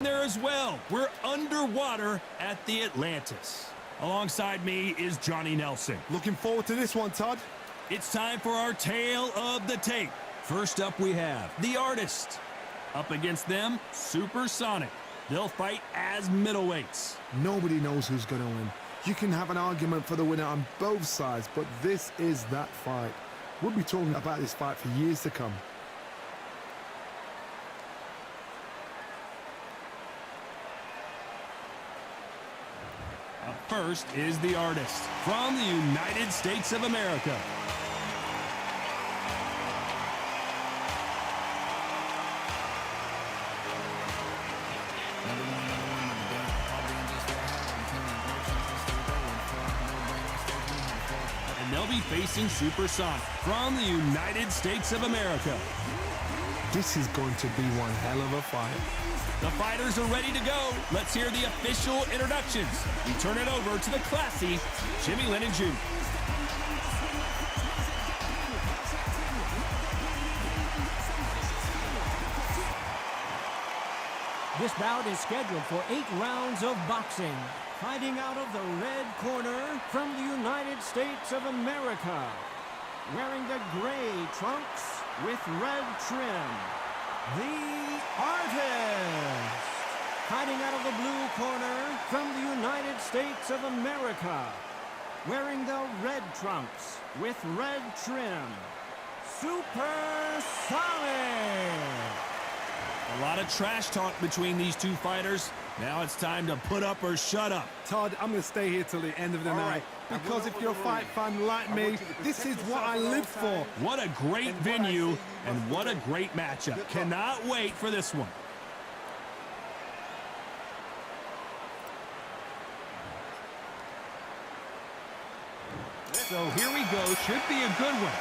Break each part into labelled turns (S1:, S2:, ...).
S1: There as well. We're underwater at the Atlantis. Alongside me is Johnny Nelson.
S2: Looking forward to this one, Todd.
S1: It's time for our tale of the tape. First up we have The Artist. Up against them, Supersonic. They'll fight as middleweights.
S2: Nobody knows who's going to win. You can have an argument for the winner on both sides, but this is that fight. We'll be talking about this fight for years to come.
S1: Up first is The Artist from the United States of America. And they'll be facing Supersonic from the United States of America.
S2: This is going to be one hell of a fight.
S1: The fighters are ready to go. Let's hear the official introductions. We turn it over to the classy Jimmy Lennon Jr.
S3: This bout is scheduled for 8 rounds of boxing. Fighting out of the red corner from the United States of America. Wearing the gray trunks with red trim. The Artist. Fighting out of the blue corner from the United States of America. Wearing the red trunks with red trim. Supersonic.
S1: A lot of trash talk between these two fighters. Now it's time to put up or shut up.
S2: Todd, I'm going to stay here till the end of the night. Because if you're a fight fan like me, this is what I live for.
S1: What a great venue and what a great matchup. Cannot wait for this one. So here we go. Should be a good one.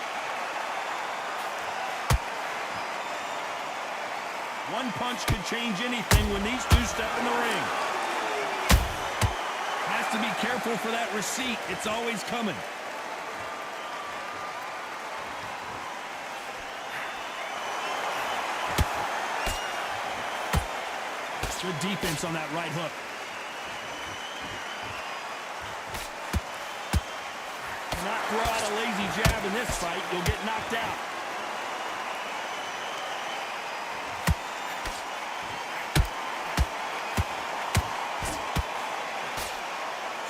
S1: One punch could change anything when these two step in the ring. Has to be careful for that receipt. It's always coming. Good defense on that right hook. Not throw out a lazy jab in this fight. You'll get knocked out.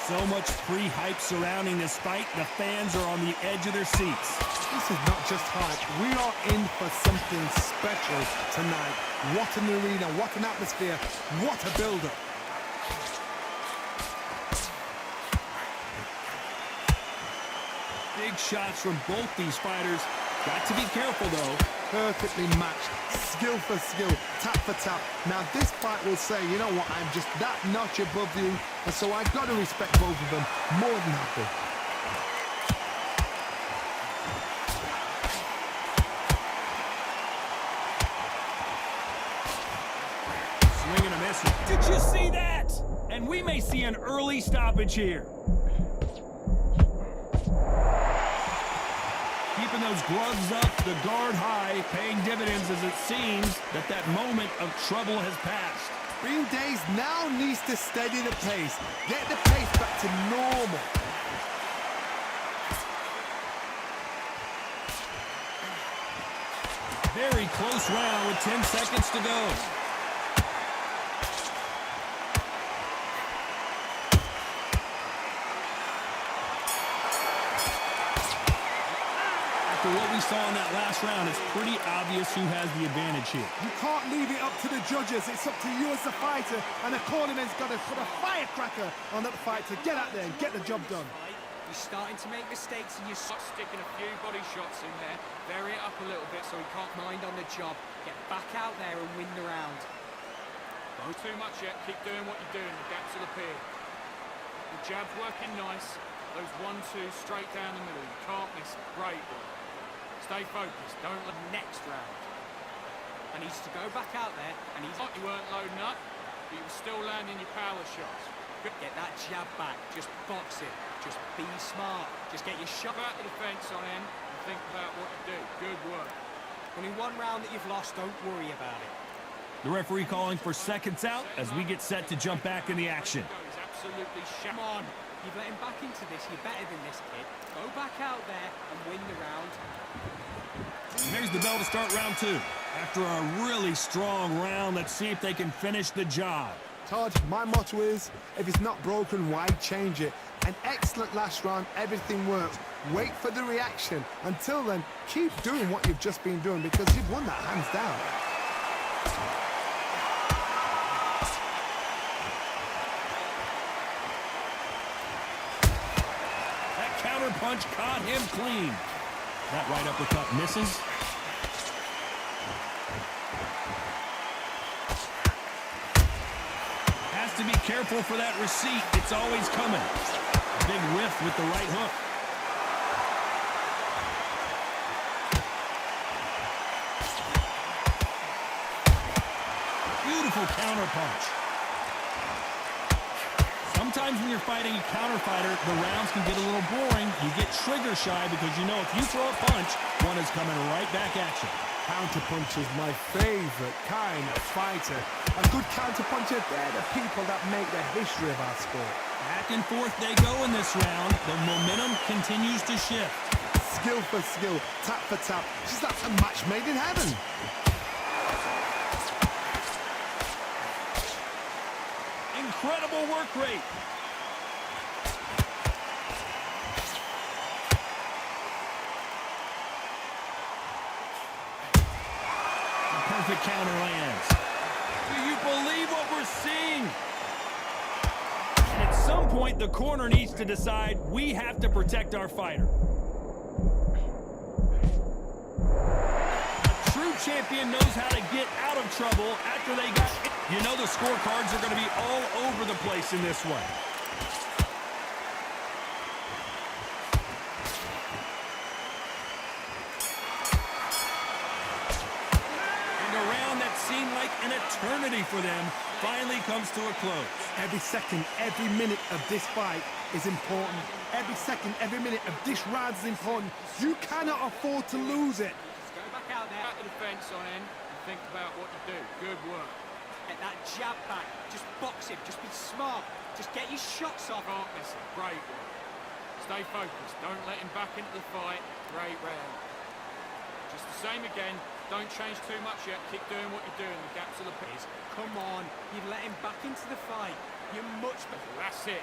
S1: So much pre-hype surrounding this fight. The fans are on the edge of their seats.
S2: This is not just hype. We are in for something special tonight. What an arena, what an atmosphere, what a build-up.
S1: Big shots from both these fighters. Got to be careful, though.
S2: Perfectly matched, skill for skill, tap for tap. Now this fight will say, you know what, I'm just that notch above you, and so I've got to respect both of them more than happy.
S1: Swing and a miss. Did you see that? And we may see an early stoppage here. Keeping those gloves up, the guard high, paying dividends as it seems that moment of trouble has passed.
S2: Green Days now needs to steady the pace, get the pace back to normal.
S1: Very close round with 10 seconds to go. What we saw in that last round, it's pretty obvious who has the advantage here.
S2: You can't leave it up to the judges. It's up to you as the fighter, and the cornerman's got to put a firecracker on that fight to get out there and get the job done.
S4: You're starting to make mistakes and you're sticking a few body shots in there. Vary it up a little bit so he can't mind on the job. Get back out there and win the round.
S5: Don't too much yet. Keep doing what you're doing. The gaps will appear. The jab's working nice. Those 1-2 straight down the middle. You can't miss. Great one. Stay focused. Don't let
S4: next round. I needs to go back out there and he's
S5: you weren't loading up, but you were still landing your power shots.
S4: Get that jab back. Just box it. Just be smart. Just get your shot.
S5: Go out to the fence on him and think about what to do. Good work.
S4: Only one round that you've lost. Don't worry about it.
S1: The referee calling for seconds out as we get set to jump back in the action.
S5: He's absolutely
S4: Come on, you've let him back into this. You're better than this, kid. Go back out there and win the round.
S1: And there's the bell to start round 2. After a really strong round, let's see if they can finish the job.
S2: Todd, my motto is, if it's not broken, why change it? An excellent last round, everything works. Wait for the reaction. Until then, keep doing what you've just been doing because you've won that hands down.
S1: That counter punch caught him clean. That right uppercut misses. Has to be careful for that receipt. It's always coming. Big whiff with the right hook. Beautiful counter punch. Sometimes when you're fighting a counter fighter, the rounds can get a little boring. You get trigger shy because you know if you throw a punch, one is coming right back at you.
S2: Counterpunch is my favorite kind of fighter. A good counterpuncher, they're the people that make the history of our sport.
S1: Back and forth they go in this round. The momentum continues to shift.
S2: Skill for skill, tap for tap. Just that's a match made in heaven.
S1: Incredible work rate. The perfect counter lands. Do you believe what we're seeing? And at some point, the corner needs to decide we have to protect our fighter. A true champion knows how to get out of trouble after they got it. You know the scorecards are going to be all over the place in this one. And a round that seemed like an eternity for them finally comes to a close.
S2: Every second, every minute of this fight is important. Every second, every minute of this round is important. You cannot afford to lose it.
S4: Just go back out there.
S5: Back to the fence on end and think about what you do. Good work.
S4: Get that jab back. Just box him. Just be smart. Just get your shots off.
S5: Can't miss it. Great work. Stay focused. Don't let him back into the fight. Great round. Just the same again. Don't change too much yet. Keep doing what you're doing. The gaps are the pits.
S4: Come on. You've let him back into the fight. You're much better.
S5: That's it.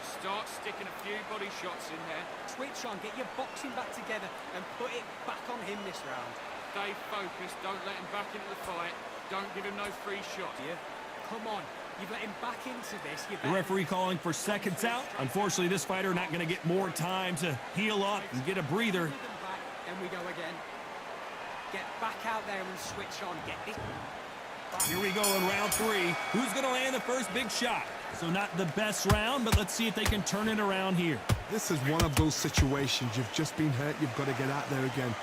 S5: Just start sticking a few body shots in there.
S4: Switch on. Get your boxing back together and put it back on him this round.
S5: Stay focused. Don't let him back into the fight. Don't give him no free shots.
S4: Yeah. Come on. You've let him back into this.
S1: The referee calling for seconds out. Unfortunately, this fighter not going to get more time to heal up and get a breather.
S4: Then we go again. Get back out there and switch on. Get this.
S1: Here we go in round 3. Who's going to land the first big shot? So not the best round, but let's see if they can turn it around here.
S2: This is one of those situations. You've just been hurt. You've got to get out there again.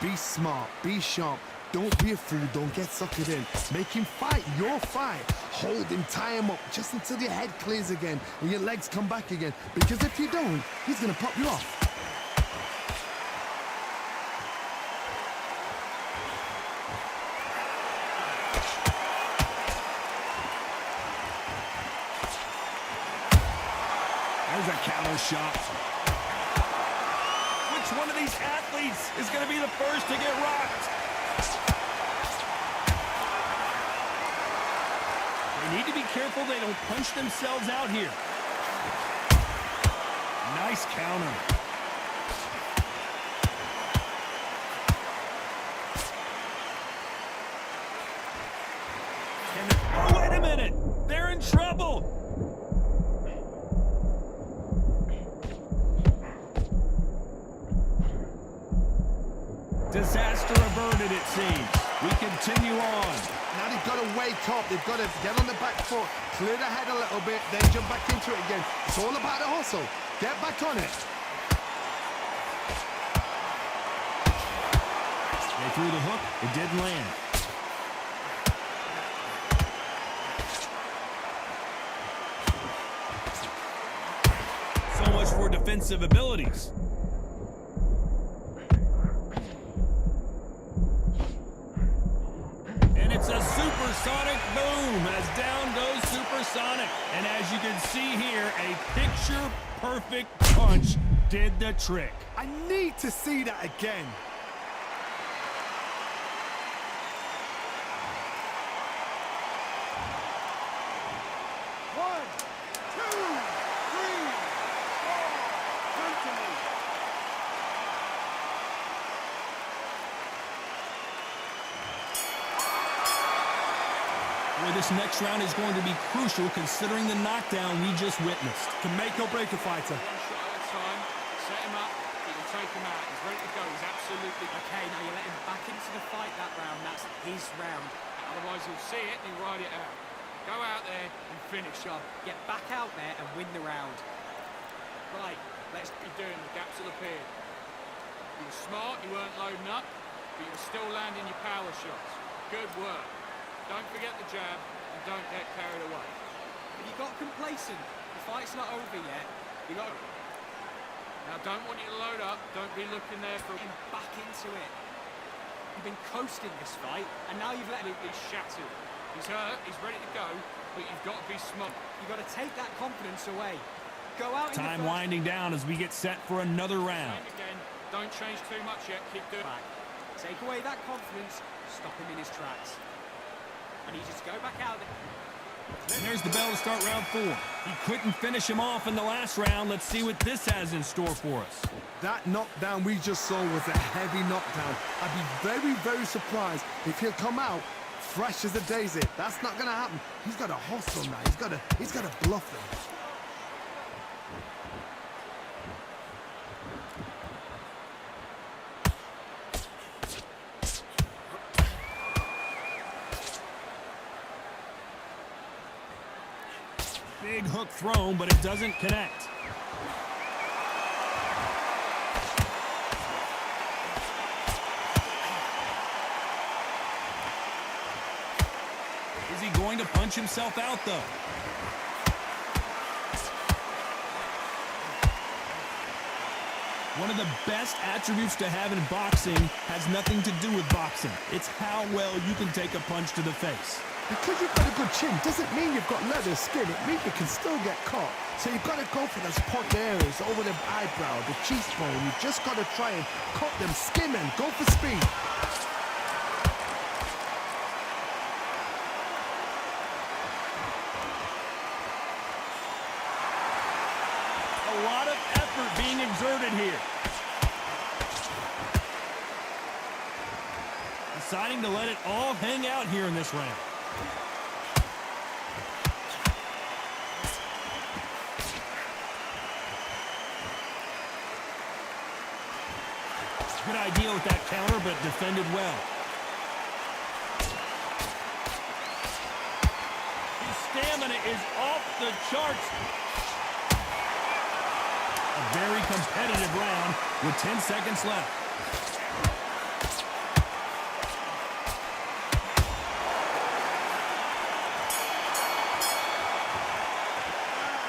S2: Be smart. Be sharp. Don't be a fool. Don't get suckered in. Make him fight your fight. Hold him, tie him up just until your head clears again and your legs come back again. Because if you don't, he's going to pop you off.
S1: There's a counter shot. Which one of these athletes is going to be the first to get rocked? They need to be careful they don't punch themselves out here. Nice counter. Oh, wait a minute. They're in trouble. Disaster averted, it seems. We continue on.
S2: Now they've got to wake up. They've got to get on the back foot, clear the head a little bit, then jump back into it again. It's all about the hustle. Get back on it.
S1: They threw the hook. It didn't land. So much for defensive abilities. And it's a supersonic supersonic. And as you can see here, a picture-perfect punch did the trick.
S2: I need to see that again. One, two, three, four. Come to me.
S1: Boy, this next round is going to be crucial considering the knockdown we just witnessed.
S2: Can make or break a fighter.
S5: One shot at a time. Set him up. You can take him out. He's ready to go. He's absolutely...
S4: Okay, now you let him back into the fight that round. That's his round.
S5: Otherwise, he'll see it and he'll ride it out. Go out there and finish.
S4: Job. Get back out there and win the round.
S5: Right, let's be doing the gaps will appear. You were smart, you weren't loading up, but you were still landing your power shots. Good work. Don't forget the jab and don't get carried away.
S4: But you got complacent. The fight's not over yet.
S5: You got it. Now don't want you to load up, don't be looking there for
S4: Get him back into it. You've been coasting this fight, and now you've let him...
S5: absolutely shattered. He's hurt, he's ready to go, but you've got to be smart.
S4: You've got to take that confidence away. Go out in
S1: Time
S4: the first...
S1: winding down as we get set for another round.
S5: Same again, don't change too much yet, keep doing it.
S4: back. Take away that confidence, stop him in his tracks. And he just go back out there.
S1: And there's the bell to start round 4. He couldn't finish him off in the last round. Let's see what this has in store for us.
S2: That knockdown we just saw was a heavy knockdown. I'd be very, very surprised if he'll come out fresh as a daisy. That's not going to happen. He's got to hustle now. He's got to bluff them.
S1: Big hook thrown, but it doesn't connect. Is he going to punch himself out, though? One of the best attributes to have in boxing has nothing to do with boxing. It's how well you can take a punch to the face.
S2: Because you've got a good chin doesn't mean you've got leather skin. It means you can still get caught. So you've got to go for those point areas over the eyebrow, the cheekbone. You've just got to try and cut them, skim them, go for speed.
S1: A lot of effort being exerted here. Deciding to let it all hang out here in this round. Good idea with that counter, but defended well. His stamina is off the charts. A very competitive round with 10 seconds left.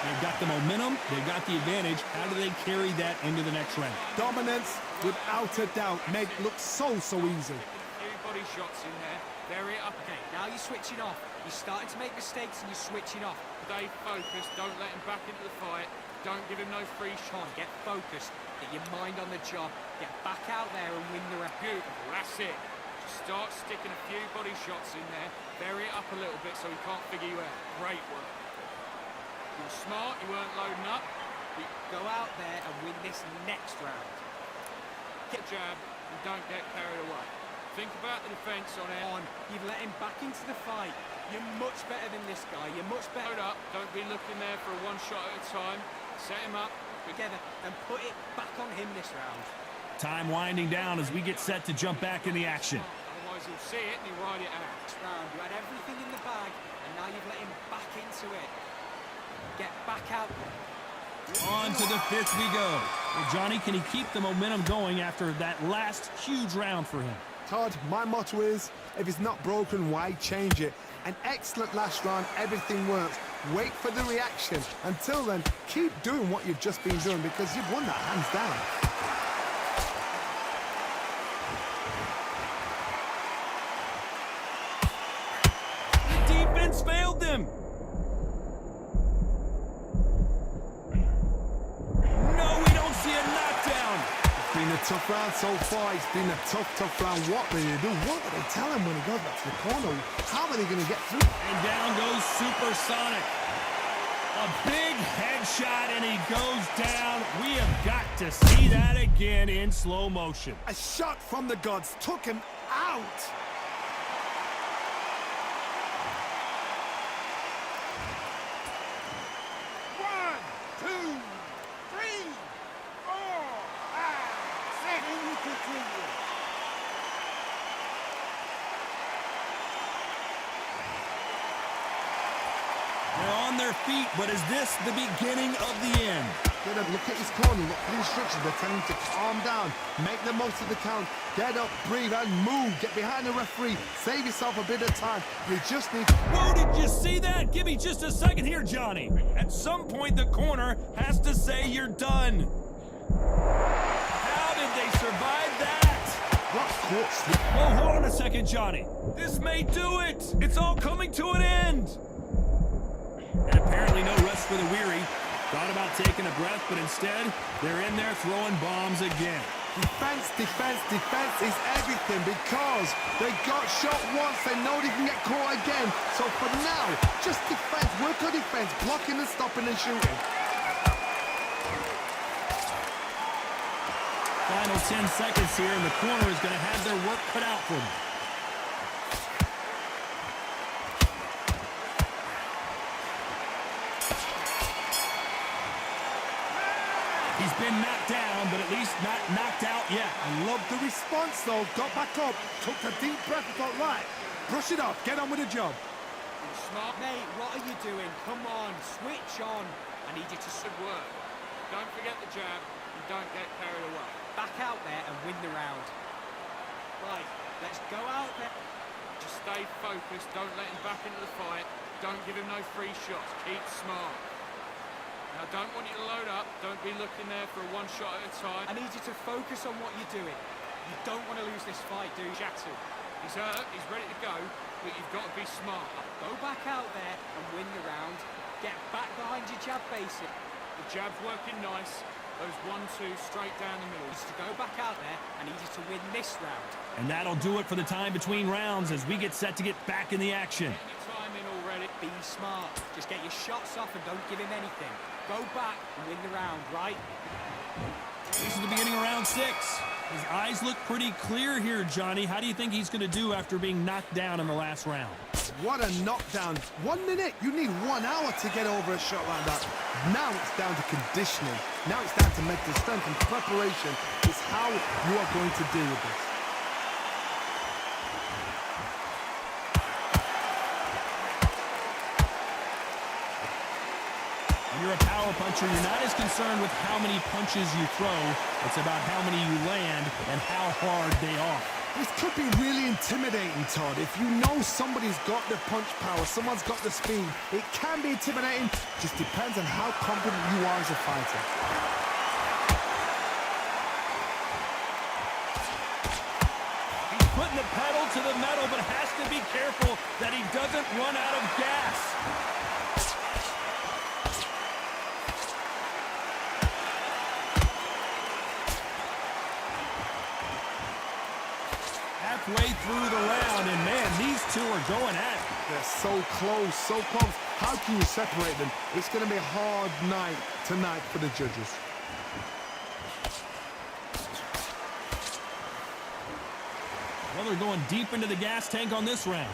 S1: They've got the momentum, they've got the advantage. How do they carry that into the next round?
S2: Dominance, without a doubt, make it look so easy.
S5: A few body shots in there, vary it up.
S4: Okay, now you're switching off. You're starting to make mistakes and you're switching off.
S5: Stay focused, don't let him back into the fight. Don't give him no free shot.
S4: Get focused. Get your mind on the job. Get back out there and win the round.
S5: Beautiful, that's it. Just start sticking a few body shots in there, vary it up a little bit so he can't figure you out. Great work. You were smart, you weren't loading up.
S4: Go out there and win this next round.
S5: Get a jab and don't get carried away. Think about the defense on it.
S4: You've let him back into the fight. You're much better than this guy. You're much better.
S5: Load up, don't be looking there for a one shot at a time. Set him up.
S4: Together and put it back on him this round.
S1: Time winding down as we get set to jump back in the action.
S5: Otherwise he'll see it and he'll ride it out.
S4: Next round, you had everything in the bag, and now you've let him back into it. Get back out.
S1: On to the 5th we go. Well, Johnny, can he keep the momentum going after that last huge round for him?
S2: Todd, my motto is, if it's not broken, why change it? An excellent last round, everything works. Wait for the reaction. Until then, keep doing what you've just been doing because you've won that hands down.
S1: The defense failed them.
S2: tough round so far. It's been a tough round. What will they do? What will they tell him when he goes back to the corner? How are they going to get through?
S1: And down goes Supersonic. A big headshot, and he goes down. We have got to see that again in slow motion.
S2: A shot from the gods took him out.
S1: They're on their feet, but is this the beginning of the end?
S2: Get up, look at his corner, look at the instructions. They're telling him to calm down, make the most of the count, get up, breathe, and move. Get behind the referee, save yourself a bit of time. You just need...
S1: Whoa, did you see that? Give me just a second here, Johnny. At some point, the corner has to say you're done. How did they survive that?
S2: What court slip?
S1: Well, hold on a second, Johnny. This may do it. It's all coming to an end. And apparently no rest for the weary. Thought about taking a breath, but instead, they're in there throwing bombs again.
S2: Defense is everything because they got shot once. They know they can get caught again. So for now, just defense, work on defense, blocking and stopping and shooting.
S1: Final 10 seconds here, and the corner is going to have their work cut out for them. He's been knocked down, but at least not knocked out yet.
S2: I love the response, though. Got back up, took a deep breath and thought, right, brush it off, get on with the job.
S4: Smart, mate, what are you doing? Come on, switch on. I need you to
S5: Good work. Don't forget the jab and don't get carried away.
S4: back out there and win the round. Right, let's go out there.
S5: Just stay focused. Don't let him back into the fight. Don't give him no free shots. Keep smart. Now, don't want you to load up. Don't be looking there for a one shot at a time.
S4: I need you to focus on what you're doing. You don't want to lose this fight, do you?
S5: Jackson, he's hurt. He's ready to go. But you've got to be smart.
S4: Go back out there and win the round. Get back behind your jab basic.
S5: The jab's working nice. Those 1-2 straight down the middle.
S4: Just to go back out there, I need you to win this round.
S1: And that'll do it for the time between rounds as we get set to get back in the action.
S5: Getting your time in already.
S4: Be smart. Just get your shots off and don't give him anything. Go back and win the round, right?
S1: This is the beginning of round 6. His eyes look pretty clear here, Johnny. How do you think he's going to do after being knocked down in the last round?
S2: What a knockdown. 1 minute. You need 1 hour to get over a shot like that. Now it's down to conditioning. Now it's down to mental strength and preparation. It's how you are going to deal with this.
S1: When you're a power puncher, you're not as concerned with how many punches you throw. It's about how many you land and how hard they are.
S2: This could be really intimidating, Todd. If you know somebody's got the punch power, someone's got the speed, it can be intimidating. Just depends on how confident you are as a fighter.
S1: He's putting the pedal to the metal, but has to be careful that he doesn't run out of gas. Halfway through the round, and man, these two are going at it.
S2: They're so close, so close. How can you separate them? It's going to be a hard night tonight for the judges.
S1: Well, they're going deep into the gas tank on this round.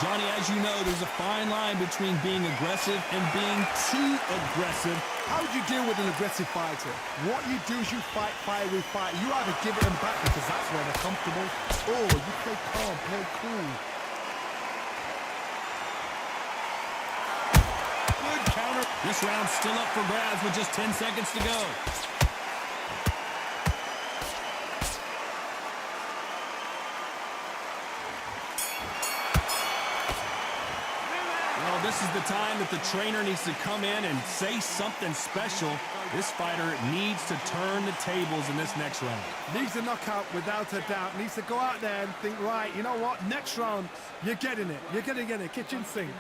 S1: Johnny, as you know, there's a fine line between being aggressive and being too aggressive.
S2: How would you deal with an aggressive fighter? What you do is you fight fire with fire. You either give it them back because that's where they're comfortable, or you play calm, play cool.
S1: Good counter. This round's still up for grabs with just 10 seconds to go.
S2: Well,
S1: this is the time that the trainer needs to come in and say something special. This fighter needs to turn the tables in this next round.
S2: Needs a knockout without a doubt. Needs to go out there and think, right, you know what? Next round, you're getting it. You're going to get it. Kitchen sink.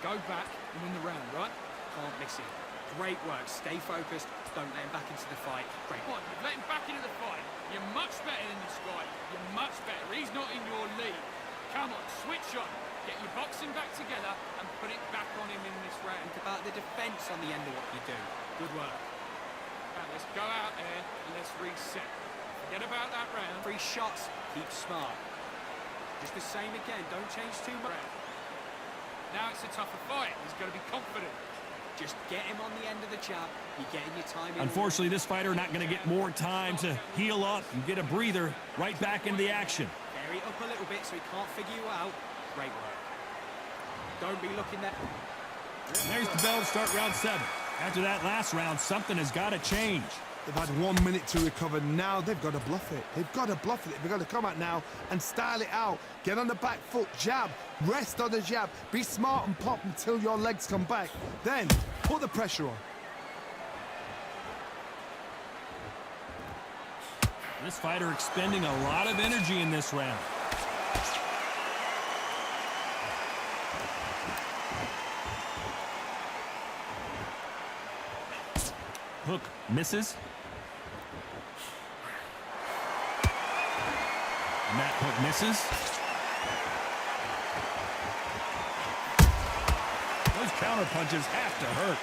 S4: Go back and win the round, right? Can't miss it. Great work. Stay focused. Don't let him back into the fight. Great.
S5: Come on, you've let him back into the fight. You're much better than this guy. You're much better. He's not in your league. Come on, switch on. Get your boxing back together and put it back on him in this round.
S4: Think about the defense on the end of what you do. Good work.
S5: Now let's go out there and let's reset. Forget about that round.
S4: 3 shots. Keep smart. Just the same again. Don't change too much.
S5: Now it's a tougher fight. He's got to be confident.
S4: Just get him on the end of the jab. You're getting your time in.
S1: Unfortunately, this fighter not going to get more time to heal up and get a breather right back into the action.
S4: Vary it up a little bit so he can't figure you out. Great work. Don't be looking there.
S1: And there's the bell to start round 7. After that last round, something has got to change.
S2: They've had 1 minute to recover. Now they've got to bluff it. They've got to bluff it. They've got to come out now and style it out. Get on the back foot, jab, rest on the jab. Be smart and pop until your legs come back. Then put the pressure on.
S1: This fighter expending a lot of energy in this round. Hook misses. And that hook misses. Those counter punches have to hurt.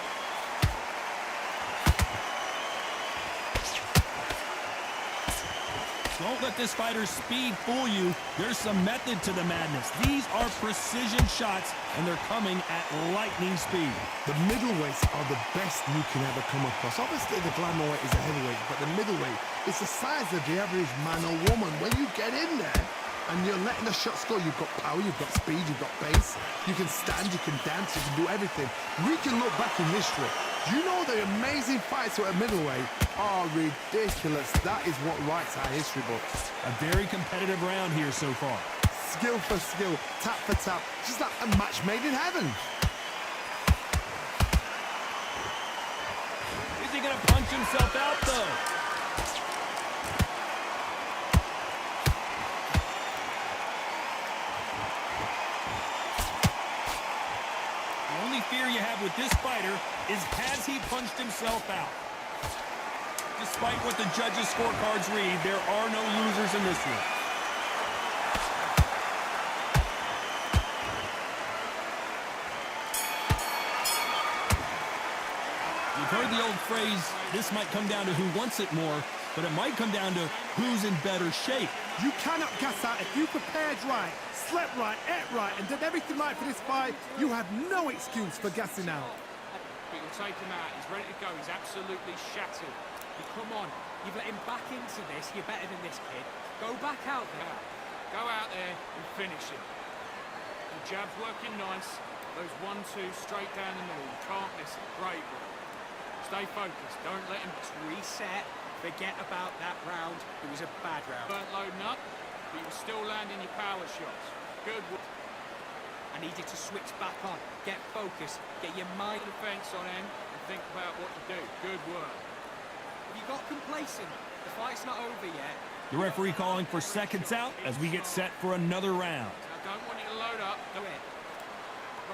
S1: Don't let this fighter's speed fool you. There's some method to the madness. These are precision shots, and they're coming at lightning speed.
S2: The middleweights are the best you can ever come across. Obviously, the glamour weight is a heavyweight, but the middleweight is the size of the average man or woman. When you get in there and you're letting the shots go, you've got power, you've got speed, you've got pace. You can stand, you can dance, you can do everything. We can look back in history. Do you know the amazing fights at a middleweight are ridiculous? That is what writes our history books.
S1: A very competitive round here so far.
S2: Skill for skill, tap for tap, just like a match made in heaven.
S1: Is he going to punch himself out, though? The only fear you have with this fighter is has he punched himself out? Despite what the judges' scorecards read, there are no losers in this one. You've heard the old phrase, this might come down to who wants it more, but it might come down to who's in better shape.
S2: You cannot gas out. If you prepared right, slept right, ate right, and did everything right for this fight, you have no excuse for gassing out.
S5: But you'll take him out. He's ready to go. He's absolutely shattered.
S4: Come on. You've let him back into this. You're better than this kid. Go back out there.
S5: Go out there and finish it. The jab's working nice. Those 1-2 straight down the middle. You can't miss it. Great work. Stay focused. Don't let him
S4: Reset. Forget about that round. It was a bad round.
S5: burnt loading up, but you were still landing your power shots. Good work.
S4: I need you to switch back on. Get focused. Get your mind.
S5: Defense on end and think about what to do. Good work.
S4: Have you got complacent? The fight's not over yet.
S1: The referee calling for seconds out as we get set for another round.
S5: I don't want you to load up.
S4: Do it.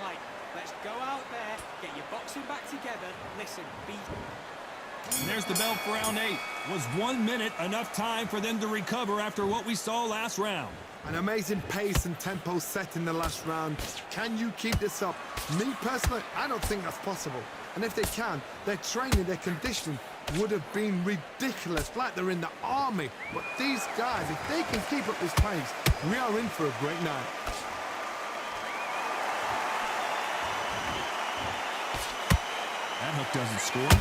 S4: Right. Let's go out there. Get your boxing back together. Listen.
S1: And there's the bell for round 8. Was 1 minute enough time for them to recover after what we saw last round?
S2: An amazing pace and tempo set in the last round. Can you keep this up? Me personally, I don't think that's possible. And if they can, their training, their conditioning would have been ridiculous, like they're in the army. But these guys, if they can keep up this pace, we are in for a great night.
S1: That hook doesn't score.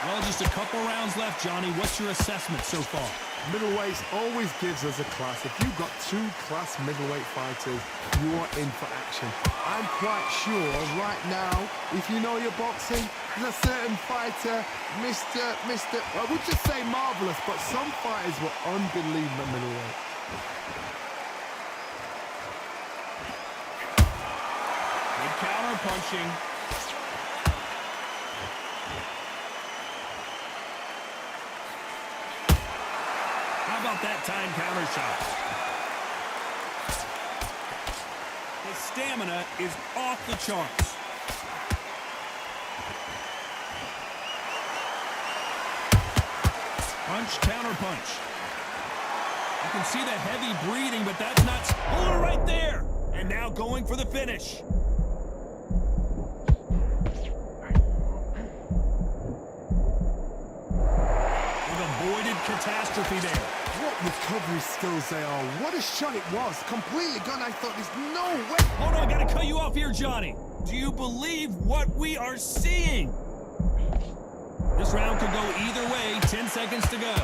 S1: Well, just a couple rounds left, Johnny. What's your assessment so far?
S2: Middleweights always gives us a class. If you've got 2 class middleweight fighters, you are in for action. I'm quite sure right now, if you know your boxing, there's a certain fighter, I would just say marvelous, but some fighters were unbelievable middleweight.
S1: counter punching. How about that time counter shot? His stamina is off the charts. Punch, counter punch. You can see the heavy breathing, but that's not... Oh, right there! And now going for the finish. We've avoided catastrophe there.
S2: What recovery skills they are. What a shot it was. Completely gone. I thought there's no way.
S1: Hold on, I gotta cut you off here, Johnny. Do you believe what we are seeing? This round could go either way. 10 seconds to go.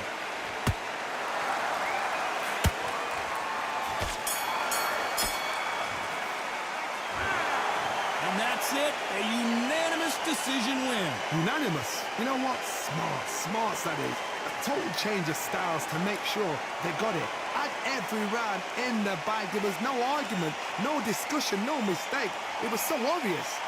S1: And that's it. A unanimous decision win.
S2: Unanimous. You know what? Smart. Smarts, that is. A total change of styles to make sure they got it. At every round in the bag, there was no argument, no discussion, no mistake. It was so obvious.